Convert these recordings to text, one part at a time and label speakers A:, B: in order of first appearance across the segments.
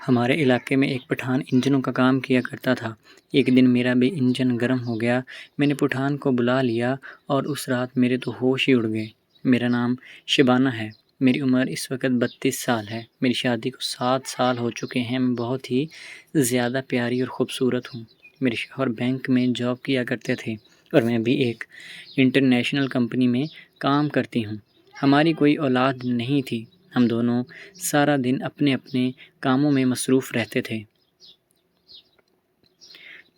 A: ہمارے علاقے میں ایک پٹھان انجنوں کا کام کیا کرتا تھا۔ ایک دن میرا بھی انجن گرم ہو گیا۔ میں نے پٹھان کو بلا لیا اور اس رات میرے تو ہوش ہی اڑ گئے۔ میرا نام شبانہ ہے۔ میری عمر اس وقت 32 سال ہے۔ میری شادی کو 7 سال ہو چکے ہیں۔ میں بہت ہی زیادہ پیاری اور خوبصورت ہوں۔ میرے شوہر بینک میں جاب کیا کرتے تھے اور میں بھی ایک انٹرنیشنل کمپنی میں کام کرتی ہوں۔ ہماری کوئی اولاد نہیں تھی۔ ہم دونوں سارا دن اپنے اپنے کاموں میں مصروف رہتے تھے۔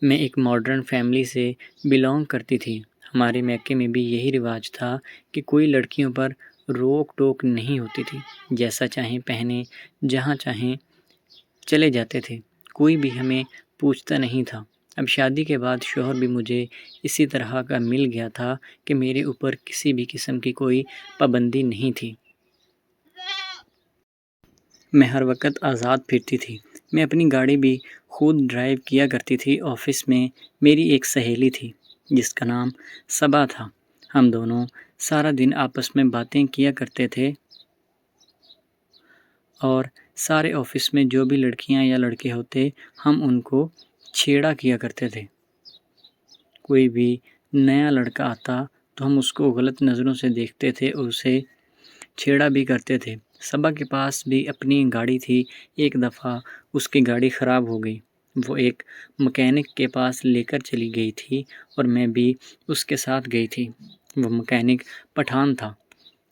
A: میں ایک ماڈرن فیملی سے بلانگ کرتی تھی۔ ہمارے میکے میں بھی یہی رواج تھا کہ کوئی لڑکیوں پر روک ٹوک نہیں ہوتی تھی۔ جیسا چاہیں پہنے، جہاں چاہیں چلے جاتے تھے۔ کوئی بھی ہمیں پوچھتا نہیں تھا۔ اب شادی کے بعد شوہر بھی مجھے اسی طرح کا مل گیا تھا کہ میرے اوپر کسی بھی قسم کی کوئی پابندی نہیں تھی۔ میں ہر وقت آزاد پھرتی تھی۔ میں اپنی گاڑی بھی خود ڈرائیو کیا کرتی تھی۔ آفس میں میری ایک سہیلی تھی جس کا نام صبا تھا۔ ہم دونوں سارا دن آپس میں باتیں کیا کرتے تھے اور سارے آفس میں جو بھی لڑکیاں یا لڑکے ہوتے ہم ان کو چھیڑا کیا کرتے تھے۔ کوئی بھی نیا لڑکا آتا تو ہم اس کو غلط نظروں سے دیکھتے تھے اور اسے چھیڑا بھی کرتے تھے۔ صبا کے پاس بھی اپنی گاڑی تھی۔ ایک دفعہ اس کی گاڑی خراب ہو گئی۔ وہ ایک مکینک کے پاس لے کر چلی گئی تھی اور میں بھی اس کے ساتھ گئی تھی۔ وہ مکینک پٹھان تھا۔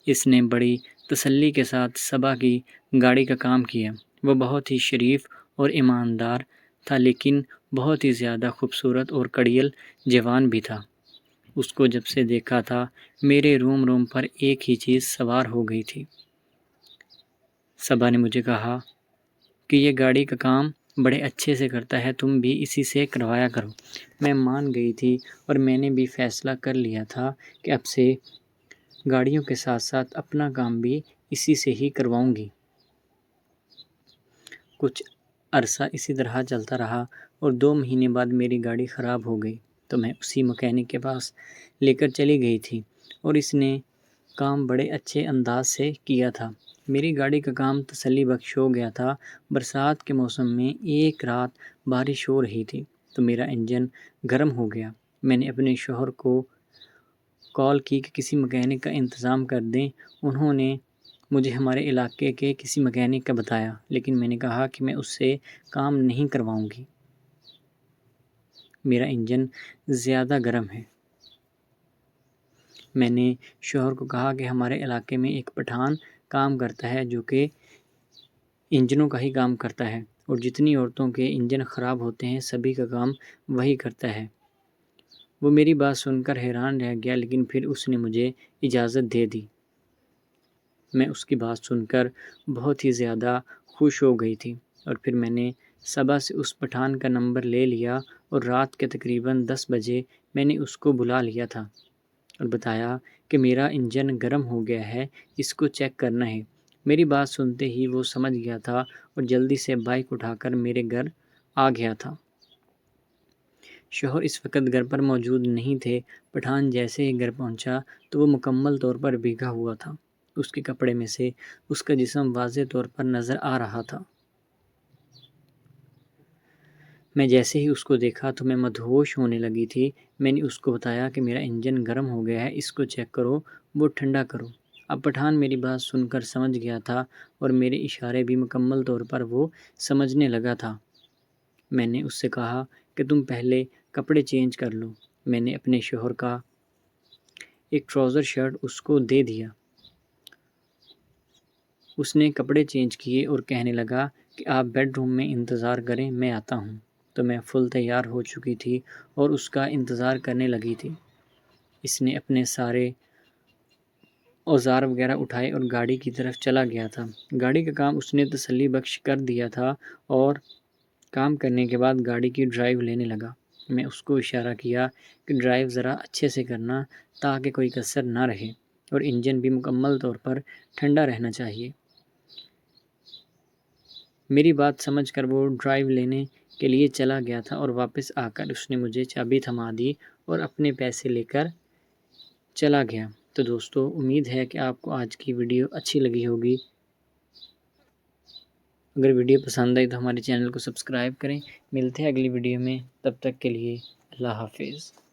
A: اس نے بڑی تسلی کے ساتھ صبا کی گاڑی کا کام کیا۔ وہ بہت ہی شریف اور ایماندار تھا لیکن بہت ہی زیادہ خوبصورت اور کڑیل جوان بھی تھا۔ اس کو جب سے دیکھا تھا میرے روم پر ایک ہی چیز سوار ہو گئی تھی۔ صبا نے مجھے کہا کہ یہ گاڑی کا کام بڑے اچھے سے کرتا ہے، تم بھی اسی سے کروایا کرو۔ میں مان گئی تھی اور میں نے بھی فیصلہ کر لیا تھا کہ اب سے گاڑیوں کے ساتھ ساتھ اپنا کام بھی اسی سے ہی کرواؤں گی۔ کچھ عرصہ اسی طرح چلتا رہا اور 2 مہینے بعد میری گاڑی خراب ہو گئی تو میں اسی مکینک کے پاس لے کر چلی گئی تھی اور اس نے کام بڑے اچھے انداز سے کیا تھا۔ میری گاڑی کا کام تسلی بخش ہو گیا تھا۔ برسات کے موسم میں ایک رات بارش ہو رہی تھی تو میرا انجن گرم ہو گیا۔ میں نے اپنے شوہر کو کال کی کہ کسی مکینک کا انتظام کر دیں۔ انہوں نے مجھے ہمارے علاقے کے کسی مکینک کا بتایا لیکن میں نے کہا کہ میں اس سے کام نہیں کرواؤں گی۔ میرا انجن زیادہ گرم ہے۔ میں نے شوہر کو کہا کہ ہمارے علاقے میں ایک پٹھان کام کرتا ہے جو کہ انجنوں کا ہی کام کرتا ہے اور جتنی عورتوں کے انجن خراب ہوتے ہیں سبھی کا کام وہی کرتا ہے۔ وہ میری بات سن کر حیران رہ گیا لیکن پھر اس نے مجھے اجازت دے دی۔ میں اس کی بات سن کر بہت ہی زیادہ خوش ہو گئی تھی اور پھر میں نے صبا سے اس پٹھان کا نمبر لے لیا اور رات کے تقریباً 10 بجے میں نے اس کو بلا لیا تھا اور بتایا کہ میرا انجن گرم ہو گیا ہے، اس کو چیک کرنا ہے۔ میری بات سنتے ہی وہ سمجھ گیا تھا اور جلدی سے بائک اٹھا کر میرے گھر آ گیا تھا۔ شوہر اس وقت گھر پر موجود نہیں تھے۔ پٹھان جیسے ہی گھر پہنچا تو وہ مکمل طور پر بھیگا ہوا تھا۔ اس کے کپڑے میں سے اس کا جسم واضح طور پر نظر آ رہا تھا۔ میں جیسے ہی اس کو دیکھا تو میں مدہوش ہونے لگی تھی۔ میں نے اس کو بتایا کہ میرا انجن گرم ہو گیا ہے، اس کو چیک کرو، وہ ٹھنڈا کرو۔ اب پٹھان میری بات سن کر سمجھ گیا تھا اور میرے اشارے بھی مکمل طور پر وہ سمجھنے لگا تھا۔ میں نے اس سے کہا کہ تم پہلے کپڑے چینج کر لو۔ میں نے اپنے شوہر کا ایک ٹراؤزر شرٹ اس کو دے دیا۔ اس نے کپڑے چینج کیے اور کہنے لگا کہ آپ بیڈ روم میں انتظار کریں، میں آتا ہوں۔ تو میں فل تیار ہو چکی تھی اور اس کا انتظار کرنے لگی تھی۔ اس نے اپنے سارے اوزار وغیرہ اٹھائے اور گاڑی کی طرف چلا گیا تھا۔ گاڑی کا کام اس نے تسلی بخش کر دیا تھا اور کام کرنے کے بعد گاڑی کی ڈرائیو لینے لگا۔ میں اس کو اشارہ کیا کہ ڈرائیو ذرا اچھے سے کرنا تاکہ کوئی کسر نہ رہے اور انجن بھی مکمل طور پر ٹھنڈا رہنا چاہیے۔ میری بات سمجھ کر وہ ڈرائیو لینے کے لیے چلا گیا تھا اور واپس آ کر اس نے مجھے چابی تھما دی اور اپنے پیسے لے کر چلا گیا۔ تو دوستو، امید ہے کہ آپ کو آج کی ویڈیو اچھی لگی ہوگی۔ اگر ویڈیو پسند آئی تو ہمارے چینل کو سبسکرائب کریں. ملتے ہیں اگلی ویڈیو میں، تب تک کے لیے اللہ حافظ.